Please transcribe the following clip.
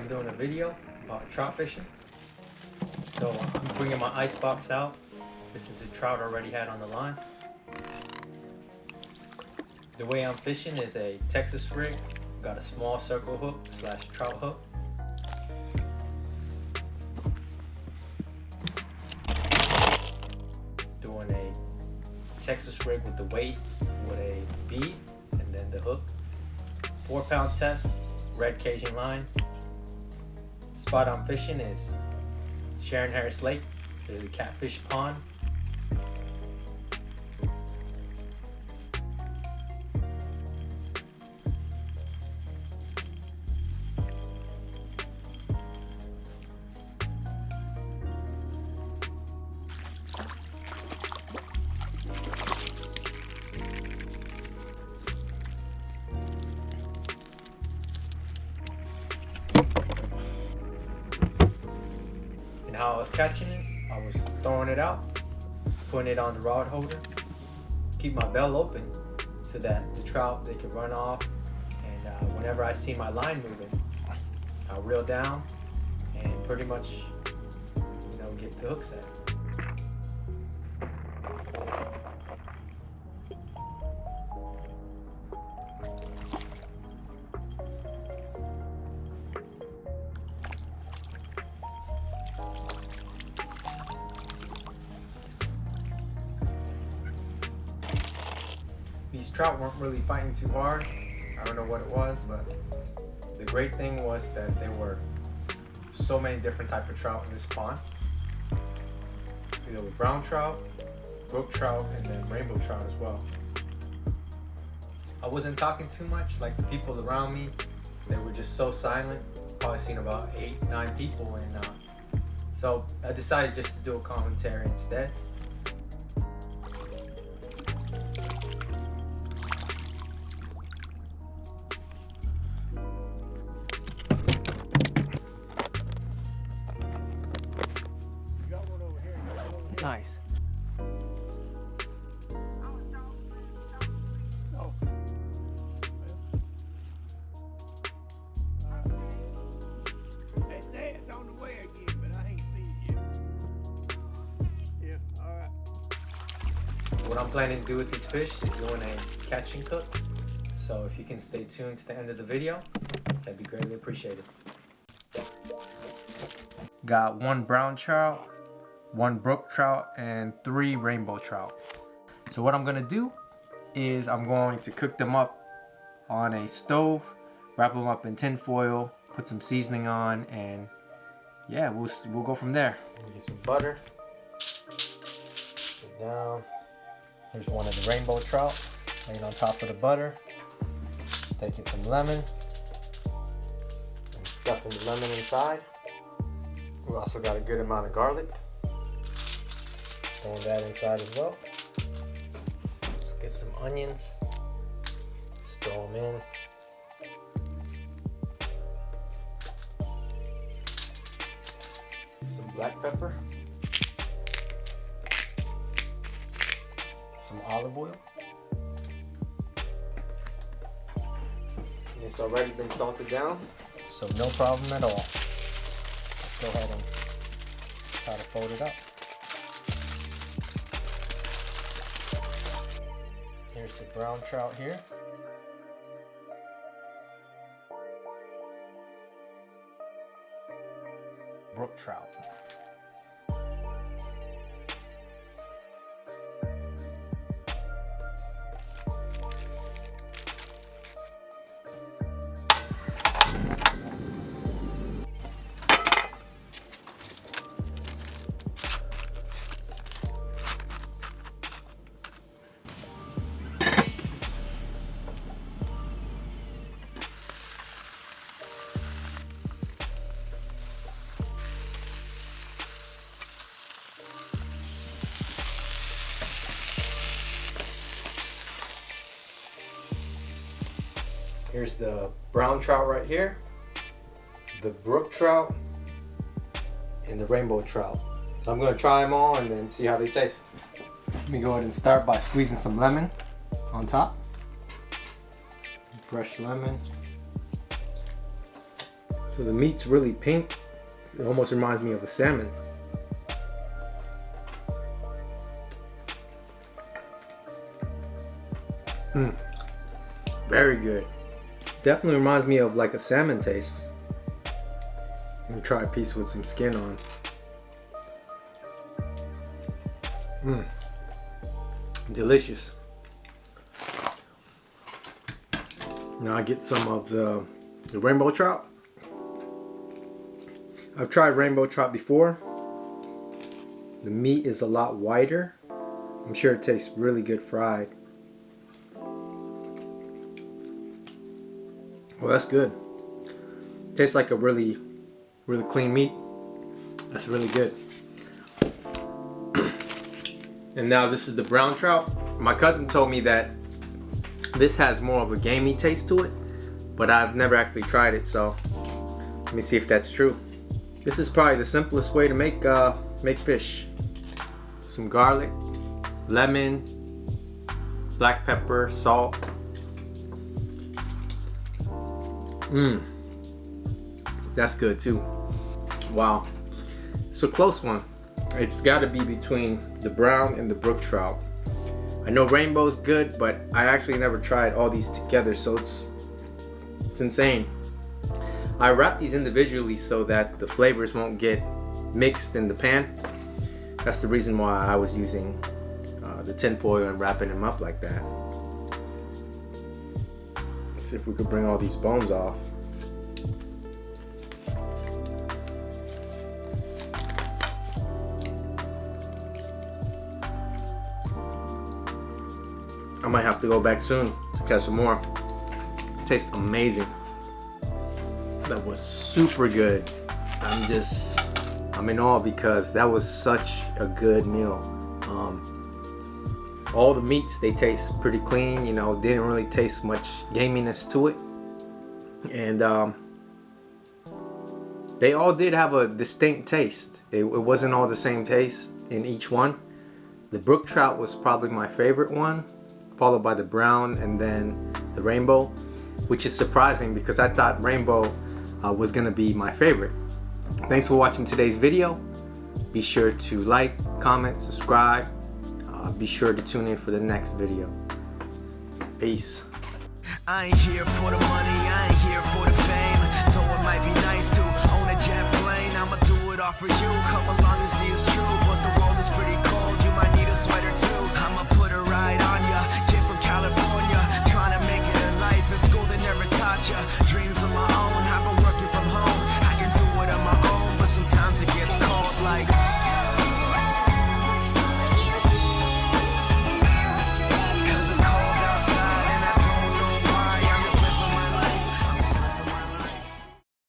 I'm doing a video about trout fishing. So I'm bringing my ice box out. This is a trout I already had on the line. The way I'm fishing is a Texas rig. Got a small circle hook / trout hook. Doing a Texas rig with the weight with a bead and then the hook. 4-pound test, red Cajun line. Spot I'm fishing is Shearin Lake. There's a catfish pond. How I was catching it, I was throwing it out, putting it on the rod holder, keep my bell open so that the trout, they can run off, and whenever I see my line moving, I'll reel down and pretty much, get the hook set. These trout weren't really fighting too hard. I don't know what it was, but the great thing was that there were so many different types of trout in this pond. There were brown trout, brook trout, and then rainbow trout as well. I wasn't talking too much, like the people around me, they were just so silent. Probably seen about 8-9 people, and so I decided just to do a commentary instead. Nice. Oh. They say it's on the way again, but I ain't seen it yet. Yeah, alright. What I'm planning to do with these fish is doing a catch and cook. So if you can stay tuned to the end of the video, that'd be greatly appreciated. Got 1 brown trout, 1 brook trout, and 3 rainbow trout. So what I'm gonna do is I'm going to cook them up on a stove, wrap them up in tin foil, put some seasoning on, and yeah, we'll go from there. Get some butter. Put it down. Here's one of the rainbow trout laying on top of the butter. Taking some lemon and stuffing the lemon inside. We also got a good amount of garlic. Throwing that inside as well. Let's get some onions. Just throw them in. Some black pepper. Some olive oil. It's already been salted down, so no problem at all. Let's go ahead and try to fold it up. Here's the brown trout here. Brook trout. Here's the brown trout right here, the brook trout, and the rainbow trout. So I'm gonna try them all and then see how they taste. Let me go ahead and start by squeezing some lemon on top. Fresh lemon. So the meat's really pink. It almost reminds me of a salmon. Very good. Definitely reminds me of like a salmon taste. Let me try a piece with some skin on. Delicious. Now I get some of the rainbow trout. I've tried rainbow trout before. The meat is a lot whiter. I'm sure it tastes really good fried. Well, that's good. Tastes like a really clean meat. That's really good. And now this is the brown trout. My cousin told me that this has more of a gamey taste to it, but I've never actually tried it, so let me see if that's true. This is probably the simplest way to make fish. Some garlic, lemon, black pepper, salt. That's good too. Wow, it's a close one. It's got to be between the brown and the brook trout. I know rainbow's good, but I actually never tried all these together, so it's insane. I wrap these individually so that the flavors won't get mixed in the pan. That's the reason why I was using the tin foil and wrapping them up like that. Let's see if we could bring all these bones off. I might have to go back soon to catch some more. Tastes amazing. That was super good. I'm in awe because that was such a good meal. All the meats, they taste pretty clean, you know, didn't really taste much gaminess to it. And they all did have a distinct taste. It wasn't all the same taste in each one. The brook trout was probably my favorite one, followed by the brown and then the rainbow, which is surprising because I thought rainbow was gonna be my favorite. Thanks for watching today's video. Be sure to like, comment, subscribe. Be sure to tune in for the next video. Peace. I ain't here for the money, I ain't here for the fame. Though it might be nice to own a jet plane, I'ma do it all for you. Come along and see it's true.